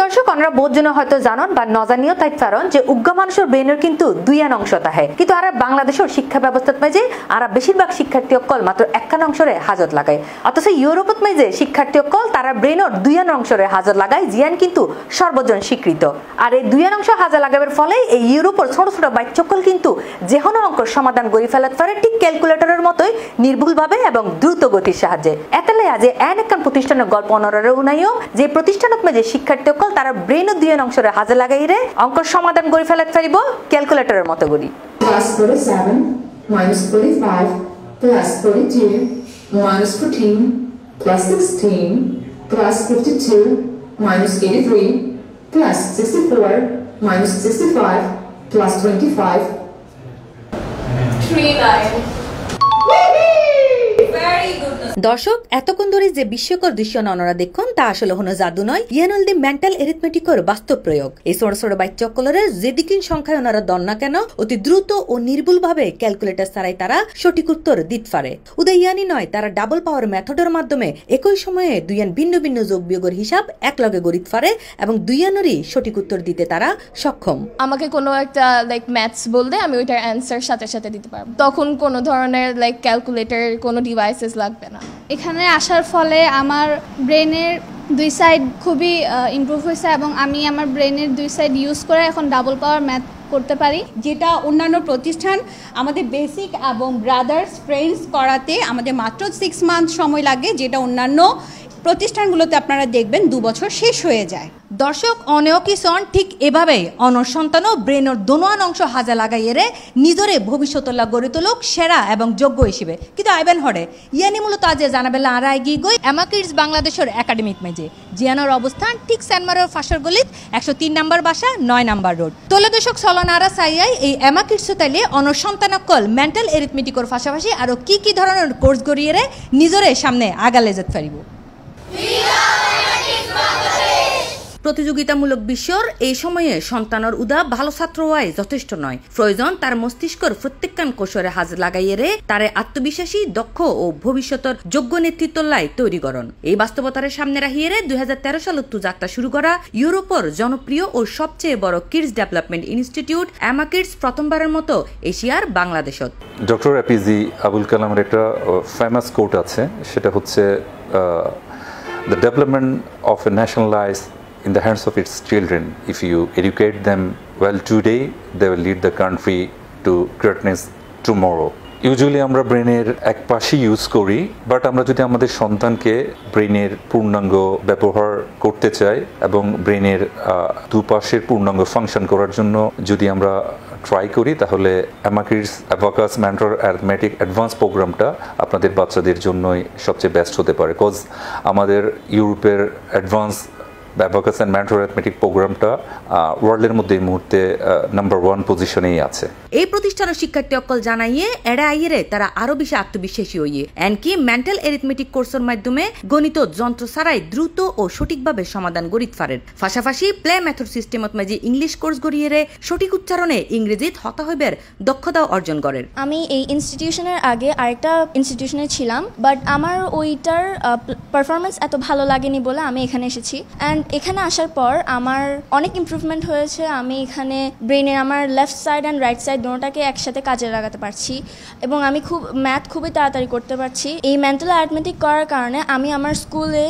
দর্শক আপনারা বহুজন হয়তো জানেন বা নজানিও তাই কারণ যে উগ্র মানুষের ব্রেনের কিন্তু দুইয়ান অংশ থাকে কিন্তু আর বাংলাদেশের শিক্ষা ব্যবস্থাত মাঝে আর বেশিরভাগ শিক্ষার্থী অকল মাত্র একখান অংশরে হাজত লাগায় অথচ ইউরোপত মাঝে শিক্ষার্থী অকল তারা ব্রেনের দুইয়ান অংশরে হাজত লাগায় জিয়ান কিন্তু সর্বজন স্বীকৃত আর এই দুইয়ান অংশ হাজত লাগাবার ফলে এই ইউরোপের ছোট ছোট বাচ্চাকল কিন্তু যেকোনো অঙ্কের সমাধান করে ফেলাতে পারে ঠিক ক্যালকুলেটরের মতোই নির্ভুলভাবে এবং দ্রুত গতির সাহায্যে এতলে আজ একখান প্রতিষ্ঠানের গল্প অনরে উনাইও যে প্রতিষ্ঠানত মাঝে শিক্ষার্থী অকল তারা ব্রেনের দুইয়ান অংশরে হাজত লাগাই রে অঙ্কের সমাধান করে ফেলাতে পারিব ক্যালকুলেটরের মতো করি plus 47 minus 45 plus 32 minus 14 plus 16 plus 52 minus 83 plus 64 minus 65 plus 25 39 very good দর্শক এতক্ষণ ধরে যে বিস্ময়কর দৃশ্য ননরা দেখুন তা আসলে হলো জাদু নয় ইয়ানুল দি মেন্টাল এরিথমেটিকর বাস্তব প্রয়োগ এই ছোট ছোট বাচ্চাকলের যেদিকিন সংখ্যায় ওনারা দন না কেন অতি দ্রুত ও নির্ভুল ভাবে ক্যালকুলেটর ছাড়াই তারা সঠিক উত্তর দিতে পারে উদয় ইয়ানি নয় তারা ডাবল পাওয়ার মেথডের মাধ্যমে একই সময়ে দুইয়ান ভিন্ন ভিন্ন যোগ বিয়োগের হিসাব একলগে গড়িতে পারে এবং দুইয়ানেরই সঠিক উত্তর দিতে তারা সক্ষম আমাকে কোনো একটা লাইক ম্যাথস বললে আমি ওইটার অ্যান্সার সাথে সাথে দিতে পারবো তখন কোনো ধরনের লাইক ক্যালকুলেটর কোনো ডিভাইসেস লাগবে না এখানে আসার ফলে আমার ব্রেনের দুই সাইড খুবই ইমপ্রুভ হয়েছে এবং আমি আমার ব্রেনের দুই সাইড ইউজ করে এখন ডাবল পাওয়ার ম্যাথ করতে পারি যেটা অন্যান্য প্রতিষ্ঠান আমাদের বেসিক এবং ব্রাদার্স ফ্রেন্ডস করাতে আমাদের মাত্র 6 মান্থ সময় লাগে যেটা অন্যান্য প্রতিষ্ঠানগুলোতে আপনারা দেখবেন 2 বছর শেষ হয়ে যায় দর্শক অনেও কিসন ঠিক এভাবে অনর সন্তানও ব্রেনের দোনোয়ান অংশ হাজা লাগাইয়ে নিজরে ভবিষ্যতলা গড়ে তোলক সেরা এবং যোগ্য হিসেবে কিন্তু আইবেন হরে ইয়ানি মূলত আজ জানাবেলা আর আইগি গই এমাকিডস বাংলাদেশের একাডেমিক মেজে জিয়ানোর অবস্থান ঠিক স্যানমারের ফাঁসর গলিত 103 নম্বর বাসা 9 নম্বর রোড তোলে দর্শক সলনারা সাইয়াই এই এমাকিডস তাইলে অনর সন্তানকল মেন্টাল এরিথমেটিকর পাশাপাশি আরো কি ধরনের কোর্স গড়িয়ে নিজরে সামনে আগালে যেতে পারিব প্রতিযোগিতামূলক বিশ্বর এই সময়ে সন্তানের উদা ভালো ছাত্র হওয়াই যথেষ্ট নয় প্রয়োজন তার মস্তিষ্কর প্রত্যেকখান কোষরে হাজ লাগাইয়ে রে তারে আত্মবিশ্বাসী দক্ষ ও ভবিষ্যতের যোগ্য নেতৃত্ব লাই তৈরি করন এই বাস্তবতার সামনে রাখিয়ে 2013 সালত যাত্রা শুরু করা ইউরোপের জনপ্রিয় ও সবচেয়ে বড় কিডস ডেভেলপমেন্ট ইনস্টিটিউট এমাকিডস প্রথমবারের মতো এশিয়ার বাংলাদেশত ডক্টর এপিজে আবুল কালামের একটা ফেমাস কোট আছে সেটা হচ্ছে the development of a nation lies in the hands of its children. If you educate them well today, they will lead the country to greatness tomorrow. Usually আমরা ব্রেনের এক পাশে use করি বাট আমরা যদি আমাদের সন্তানকে ব্রেনের পূর্ণাঙ্গ ব্যবহার করতে চাই এবং ব্রেনের দুপাশের পূর্ণাঙ্গ ফাংশন করার জন্য যদি আমরা ট্রাই করি তাহলে এমাকিডস অ্যাবাকাস মেন্টর অ্যারিথমেটিক অ্যাডভান্স প্রোগ্রামটা আপনাদের বাচ্চাদের জন্যই সবচেয়ে বেস্ট হতে পারে কজ আমাদের ইউরোপের advance abacus and mentor arithmetic প্রোগ্রামটা ওয়ার্ল্ডের মধ্যে এই মুহূর্তে নাম্বার 1 পজিশনেই আছে এই প্রতিষ্ঠানের শিক্ষার্থী অকল জানাইয়ে এড়া আইয়ে তারা আরো বেশি আত্মবিশ্বাসী হইয়ে এনকি মেন্টাল এরিথমেটিক কোর্সের মাধ্যমে গণিত যন্ত্র ছাড়াই দ্রুত ও সঠিকভাবে সমাধান গড়িতে পারেন পাশাপাশি প্লে মেথড সিস্টেমত মাঝে ইংলিশ কোর্স গড়িয়ে সঠিক উচ্চারণে ইংরেজিত হতা হইবার দক্ষতাও অর্জন করেন আমি এই ইনস্টিটিউশনের আগে আরেকটা ইনস্টিটিউশনে ছিলাম বাট আমার ওইটার পারফরমেন্স এত ভালো লাগেনি বলে আমি এখানে এসেছি অ্যান্ড এখানে আসার পর আমার অনেক ইমপ্রুভমেন্ট হয়েছে আমি এখানে ব্রেনের আমার left side and right side দুটোটাকে একসাথে কাজে লাগাতে পারছি এবং আমি ম্যাথ খুবই তাড়াতাড়ি করতে পারছি এই মেন্টাল অ্যারিথমেটিক করার কারণে আমি আমার স্কুলে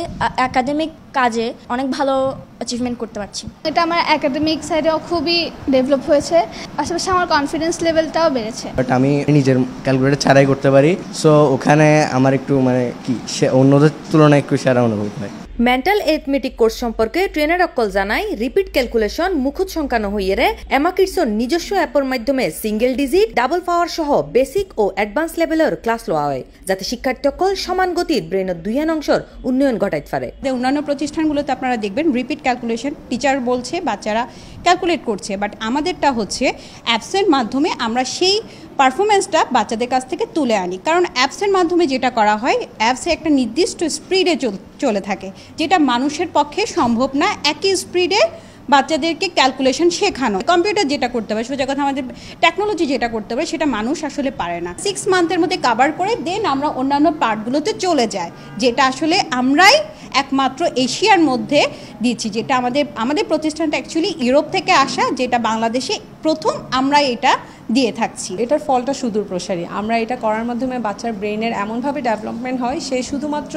একাডেমিক কাজে অনেক ভালো অ্যাচিভমেন্ট করতে পারছি এটা আমার একাডেমিক সাইডেও খুবই ডেভেলপ হয়েছে পাশাপাশি আমার কনফিডেন্স লেভেলটাও বেড়েছে বাট আমি নিজের ক্যালকুলেটর ছাড়াই করতে পারি সো ওখানে আমার একটু মানে কি অন্যদের তুলনায় একটু সেরা অনুভব হয় মেন্টাল এরিথমেটিক কোর্স সম্পর্কে ট্রেনার অকল জানাই রিপিট ক্যালকুলেশন মুখত সংখ্যানো হইয়ে এমাকিডসর নিজস্ব অ্যাপের মাধ্যমে সিঙ্গেল ডিজিট ডাবল পাওয়ার সহ বেসিক ও অ্যাডভান্স লেভেলের ক্লাস লওয়া হয় যাতে শিক্ষার্থী অকল সমান গতির ব্রেনের দুইয়ান অংশর উন্নয়ন ঘটাইতে পারে অন্যান্য প্রতিষ্ঠানগুলোতে আপনারা দেখবেন রিপিট ক্যালকুলেশন টিচার বলছে বাচ্চারা ক্যালকুলেট করছে বাট আমাদেরটা হচ্ছে অ্যাপসের মাধ্যমে আমরা সেই পারফরমেন্সটা বাচ্চাদের কাছ থেকে তুলে আনি কারণ অ্যাপসের মাধ্যমে যেটা করা হয় অ্যাপসে একটা নির্দিষ্ট স্পিডে চলে থাকে যেটা মানুষের পক্ষে সম্ভব না একই স্পিডে বাচ্চাদেরকে ক্যালকুলেশন শেখানো কম্পিউটার যেটা করতে হবে সোজা কথা আমাদের টেকনোলজি যেটা করতে হবে সেটা মানুষ আসলে পারে না 6 মান্থের মধ্যে কভার করে দেন আমরা অন্যান্য পার্টগুলোতে চলে যাই যেটা আসলে আমরাই একমাত্র এশিয়ার মধ্যে দিচ্ছি, যেটা আমাদের প্রতিষ্ঠানটা অ্যাকচুয়ালি ইউরোপ থেকে আসা, যেটা বাংলাদেশে প্রথম আমরা এটা দিয়ে থাকছি। এটার ফলটা সুদূর প্রসারী। আমরা এটা করার মাধ্যমে বাচ্চার ব্রেনের এমনভাবে ডেভেলপমেন্ট হয়, সে শুধুমাত্র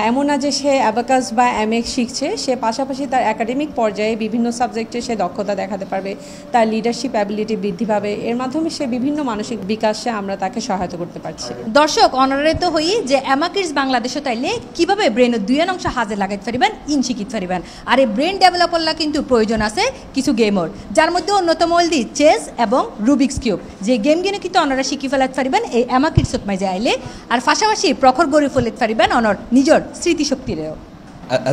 এমন না যে সে অ্যাবাকাস বা এমএক্স শিখছে, সে পাশাপাশি তার একাডেমিক পর্যায়ে বিভিন্ন সাবজেক্টে সে দক্ষতা দেখাতে পারবে, তার লিডারশিপ অ্যাবিলিটি বৃদ্ধি পাবে, এর মাধ্যমে সে বিভিন্ন মানসিক বিকাশে আমরা তাকে সহায়তা করতে পারছি। দর্শক অনারিত হই যে অ্যামাকিডস বাংলাদেশে তাইলে কিভাবে ব্রেনের দুইয়ান অংশ হাজে লাগাইতে পারিবেন, ইন শিখিতে পারিবেন। আর এই ব্রেন ডেভেলপারলা কিন্তু প্রয়োজন আছে কিছু গেমর, যার মধ্যে অন্যতম হল দি চেস এবং রুবিক্স কিউব, যে গেম গেনে কিন্তু অনারা শিখি ফেলাতে পারিবেন এই অ্যামাকিডসত মাঝে আইলে, আর পাশাপাশি প্রখর গড়ে ফেলতে পারিবেন অনর নিজের স্মৃতিশক্তিরেও।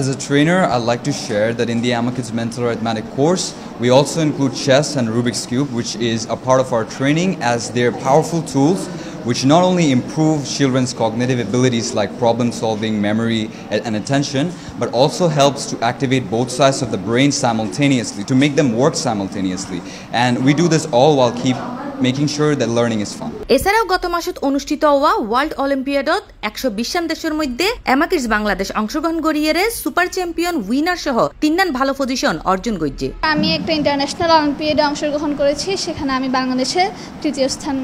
As a trainer, I'd like to share that in the Amakids Mental Arithmetic course, we also include chess and Rubik's Cube, which is a part of our training, as they're powerful tools which not only improve children's cognitive abilities like problem solving, memory, and attention, but also helps to activate both sides of the brain simultaneously, to make them work simultaneously. And we do this all while making sure that learning is fun. এছাড়াও গত মাসত অনুষ্ঠিত হওয়া world অলিম্পিয়াডত 120 দেশের মধ্যে অ্যামাকিডস বাংলাদেশ অংশগ্রহণ করিয়ে super champion winner সহ 3 ভালো পজিশন অর্জন করছে। আমি একটা ইন্টারন্যাশনাল অলিম্পিয়াডে অংশগ্রহণ করেছি, সেখানে আমি বাংলাদেশে 3য় স্থান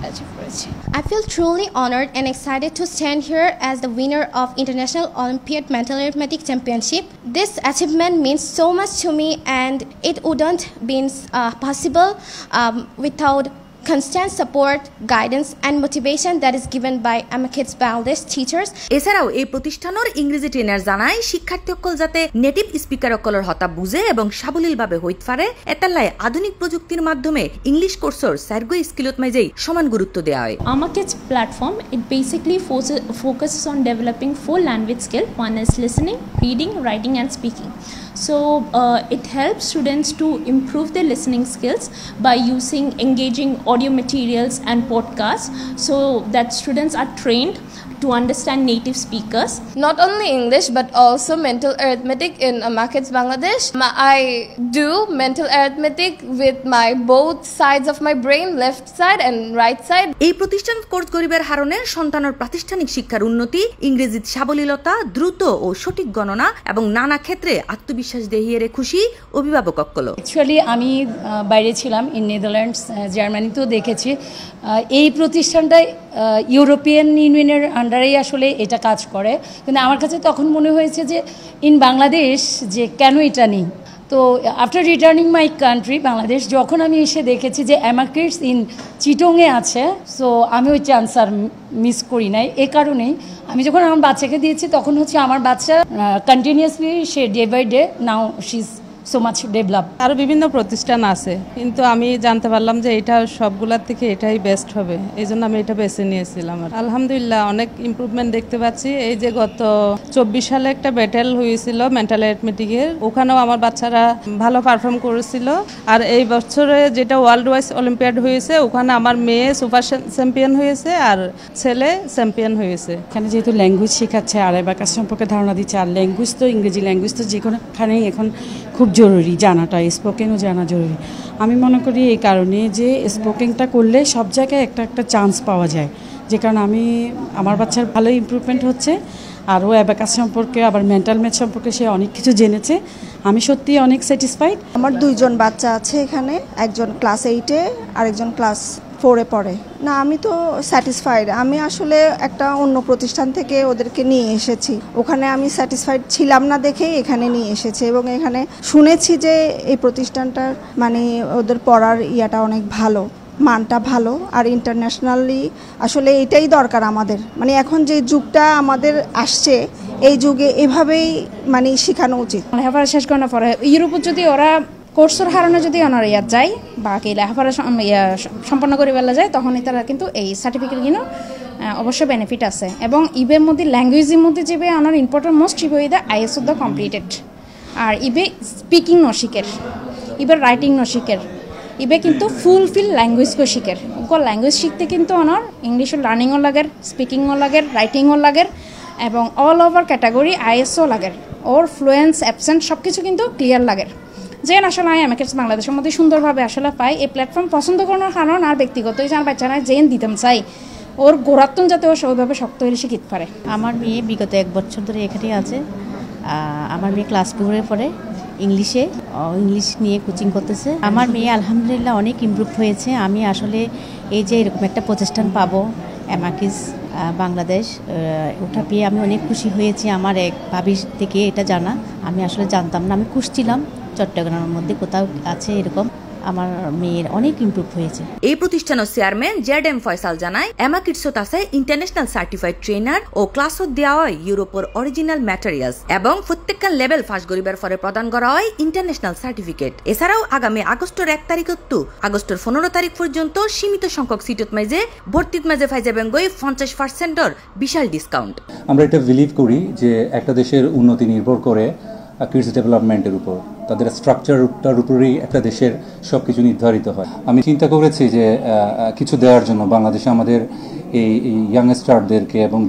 অ্যাচিভ করেছি। I feel truly honored and excited to stand here as the winner of International Olympiad Mental Arithmetic Championship. This achievement means so much to me, and it wouldn't been possible without constant support, guidance and motivation that is given by Amakids Bangladesh teachers. এছাড়াও এই প্রতিষ্ঠানের ইংরেজি trainer জানায় শিক্ষার্থীসকল যাতে native স্পিকারসকলের হতা বুঝে এবং সাবলীলভাবে হইতে পারে, এতালাই আধুনিক প্রযুক্তির মাধ্যমে ইংলিশ কোর্সের সার্গো স্কিলত মাঝেই সমান গুরুত্ব দেওয়া হয়। Amakids platform, it basically focuses on developing 4 language skills. One is listening, reading, writing and speaking. So it helps students to improve their listening skills by using engaging audio materials and podcasts, so that students are trained to understand native speakers. Not only English but also mental arithmetic in Amakids Bangladesh. I do mental arithmetic with my both sides of my brain, left side and right side. এই প্রতিষ্ঠান course গরিবের হারণে সন্তানের প্রাতিষ্ঠানিক শিক্ষার উন্নতি, ইংরেজিত সাবলীলতা, দ্রুত ও সঠিক গণনা এবং নানা ক্ষেত্রে আত্মবিশ্বাস দেহিয়ে খুশি অভিভাবকসকল। অ্যাকচুয়ালি আমি বাইরে ছিলাম, ইন নেদারল্যান্ডস, জার্মানিতেও দেখেছি। এই প্রতিষ্ঠানটায় ইউরোপিয়ান ইউনিয়নের আন্ডারেই আসলে এটা কাজ করে, কিন্তু আমার কাছে তখন মনে হয়েছে যে ইন বাংলাদেশ যে কেন এটা নেই। তো after returning my country Bangladesh, যখন আমি এসে দেখেছি যে অ্যামাকিডস ইন চিটংয়ে আছে, সো আমি ওই চান্স আর মিস করি নাই। এ কারণেই আমি যখন আমার বাচ্চাকে দিয়েছি তখন হচ্ছে আমার বাচ্চা কন্টিনিউয়াসলি সে day by day now she is so much develop. আরও বিভিন্ন প্রতিষ্ঠান আছে, কিন্তু আমি জানতে পারলাম যে এটা সবগুলোর থেকে এটাই বেস্ট হবে, এই জন্য আমি এটা বেছে নিয়েছিলাম। আর আলহামদুলিল্লাহ অনেক ইমপ্রুভমেন্ট দেখতে পাচ্ছি। এই যে গত 24 সালে একটা ব্যাটেল হয়েছিল মেন্টাল অ্যারিথমেটিকের, ওখানেও আমার বাচ্চারা ভালো পারফর্ম করেছিল। আর এই বছরে যেটা ওয়ার্ল্ড ওয়াইজ অলিম্পিয়াড হয়েছে, ওখানে আমার মেয়ে সুপার চ্যাম্পিয়ন হয়েছে আর ছেলে চ্যাম্পিয়ন হয়েছে। এখানে যেহেতু ল্যাঙ্গুয়েজ শেখাচ্ছে আর অ্যাবাকাস সম্পর্কে ধারণা দিচ্ছে, আর ল্যাঙ্গুয়েজ তো ইংরেজি ল্যাঙ্গুয়েজ তো যে কোনোখানেই এখন খুব জরুরি জানাটা, স্পোকেনও জানা জরুরি। আমি মনে করি এই কারণে যে স্পোকেনটা করলে সব জায়গায় একটা চান্স পাওয়া যায়, যে কারণে আমার বাচ্চার ভালো ইমপ্রুভমেন্ট হচ্ছে। আর ও অ্যাবাকাস সম্পর্কে আবার মেন্টাল ম্যাথ সম্পর্কে সে অনেক কিছু জেনেছে। আমি সত্যি অনেক স্যাটিসফাইড। আমার 2জন বাচ্চা আছে এখানে, একজন ক্লাস 8-এ আর একজন ক্লাস 4-এ পড়ে। না, আমি তো স্যাটিসফাইড। আমি আসলে একটা অন্য প্রতিষ্ঠান থেকে ওদেরকে নিয়ে এসেছি, ওখানে আমি স্যাটিসফাইড ছিলাম না দেখেই এখানে নিয়ে এসেছি, এবং এখানে শুনেছি যে এই প্রতিষ্ঠানটার মানে ওদের পড়ার ইয়াটা অনেক ভালো, মানটা ভালো। আর ইন্টারন্যাশনালি আসলে এটাই দরকার আমাদের, মানে এখন যে যুগটা আমাদের আসছে এই যুগে এভাবেই মানে শেখানো উচিত। লেখাপড়া শেষ করার পরে ইউরোপত যদি ওরা কোর্সের হারণে যদি ওনার ইয়াত যায় বা কি লেখাপড়া সম্পন্ন করে বেলা যায়, তখনই তারা কিন্তু এই সার্টিফিকেট কিনো অবশ্যই বেনিফিট আছে। এবং ইবের মধ্যে ল্যাঙ্গুয়েজের মধ্যে যে ওনার ইম্পর্টেন্ট মোস্ট ইবে দ্য ISO দ্য কমপ্লিটেড। আর ইবে স্পিকিং নশিকের, ইবের রাইটিং নশিকের, ইবে কিন্তু ফুলফিল ল্যাঙ্গুয়েজকে শিখের। ওকে ল্যাঙ্গুয়েজ শিখতে কিন্তু ওনার ইংলিশের লার্নিংও লাগের, স্পিকিংও লাগের, রাইটিংও লাগের, এবং অল ওভার ক্যাটাগরি ISO লাগের। ওর ফ্লুয়েন্স অ্যাবসেন্ট সব কিছু কিন্তু ক্লিয়ার লাগের। যেন আসলে আমি আমাকে বাংলাদেশের মধ্যে সুন্দরভাবে আসলে পাই। এই প্ল্যাটফর্ম পছন্দ করার কারণ আর ব্যক্তিগত যে আমার বাচ্চারা জেন দিতাম চাই, ওর গোড়াত্তন যাতে ও ওইভাবে শক্ত হলে শিখিতে পারে। আমার মেয়ে বিগত 1 বছর ধরে এখানে আছে। আমার মেয়ে ক্লাস 4-এ পড়ে, ইংলিশ নিয়ে কোচিং করতেছে। আমার মেয়ে আলহামদুলিল্লাহ অনেক ইমপ্রুভ হয়েছে। আমি আসলে এই যে এরকম একটা প্রতিষ্ঠান পাবো অ্যামাকিস বাংলাদেশ, ওটা পেয়ে আমি অনেক খুশি হয়েছি। আমার এক ভাবির থেকে এটা জানা, আমি আসলে জানতাম না। আমি খুঁজছিলাম চট্টগ্রামের মধ্যে কোথাও আছে এরকম। আমার মেয়ের অনেক ইমপ্রুভ হয়েছে। এই প্রতিষ্ঠানের চেয়ারম্যান জেড.এম. ফয়সাল জানায় এমাকিডসত আছে ইন্টারন্যাশনাল সার্টিফাইড ট্রেনার ও ক্লাসত দেওয়া হয় ইউরোপের অরিজিনাল ম্যাটেরিয়ালস এবং প্রত্যেকটা লেভেল ফাঁস করিবার পরে প্রদান করা হয় ইন্টারন্যাশনাল সার্টিফিকেট। এছাড়াও আগামী আগস্টের 1 তারিখ টু আগস্টের 15 তারিখ পর্যন্ত সীমিত সংখ্যক সিটত মাঝে ভর্তিত মাঝে ফাইজাবেন গই 50% বিশাল ডিসকাউন্ট। আমরা এটা বিলিভ করি যে একটা দেশের উন্নতি নির্ভর করে কিডস ডেভেলপমেন্টের উপর, তাদের স্ট্রাকচারটার উপরেই একটা দেশের সব কিছু নির্ধারিত হয়। আমি চিন্তা করেছি যে কিছু দেওয়ার জন্য বাংলাদেশে আমাদের এই ইয়াংস্টারদেরকে এবং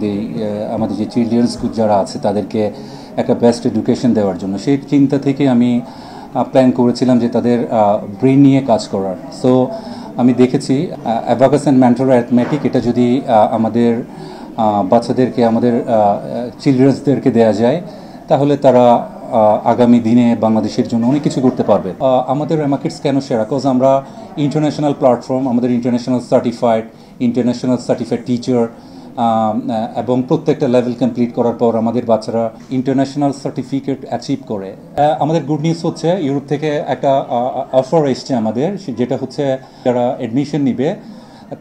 আমাদের যে চিলড্রেন্স যারা আছে তাদেরকে একটা বেস্ট এডুকেশন দেওয়ার জন্য, সেই চিন্তা থেকে আমি প্ল্যান করেছিলাম যে তাদের ব্রেন নিয়ে কাজ করার। সো আমি দেখেছি অ্যাবাকাস অ্যান্ড মেন্টাল অ্যারিথমেটিক এটা যদি আমাদের বাচ্চাদেরকে, আমাদের চিলড্রেন্সদেরকে দেওয়া যায়, তাহলে তারা আগামী দিনে বাংলাদেশের জন্য অনেক কিছু করতে পারবে। আমাদের অ্যামাকিডস কেন সেরা? কজ আমরা ইন্টারন্যাশনাল প্ল্যাটফর্ম, আমাদের ইন্টারন্যাশনাল সার্টিফাইড টিচার এবং প্রত্যেকটা লেভেল কমপ্লিট করার পর আমাদের বাচ্চারা ইন্টারন্যাশনাল সার্টিফিকেট অ্যাচিভ করে। আমাদের গুড নিউজ হচ্ছে ইউরোপ থেকে একটা অফার এসছে আমাদের, যেটা হচ্ছে যারা অ্যাডমিশন নিবে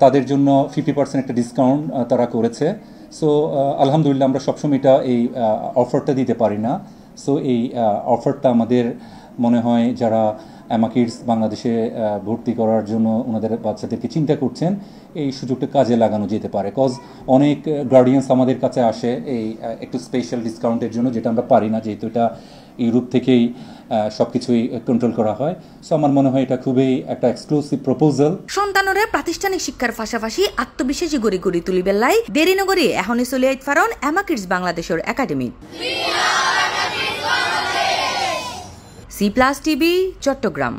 তাদের জন্য 50% একটা ডিসকাউন্ট তারা করেছে। সো আলহামদুলিল্লাহ আমরা সবসময় এই অফারটা দিতে পারি না। সো এই অফারটা আমাদের মনে হয় যারা অ্যামাকিডস বাংলাদেশে ভর্তি করার জন্য ওনাদের বাচ্চাদেরকে চিন্তা করছেন, এই সুযোগটা কাজে লাগানো যেতে পারে। কজ অনেক গার্ডিয়ানস আমাদের কাছে আসে এই একটু স্পেশাল ডিসকাউন্টের জন্য, যেটা আমরা পারি না, যেহেতু এটা ইউরোপ থেকেই সব কিছুই কন্ট্রোল করা হয়। সো আমার মনে হয় এটা খুবই একটা এক্সক্লুসিভ প্রপোজাল। সন্তানরে প্রাতিষ্ঠানিক শিক্ষার পাশাপাশি আত্মবিশ্বাসী গড়ি তুলি বেলাই দেরি নগরী এখনই চলে আইত পারন অ্যামাকিডস বাংলাদেশের একাডেমি। C+ TV Chittagong.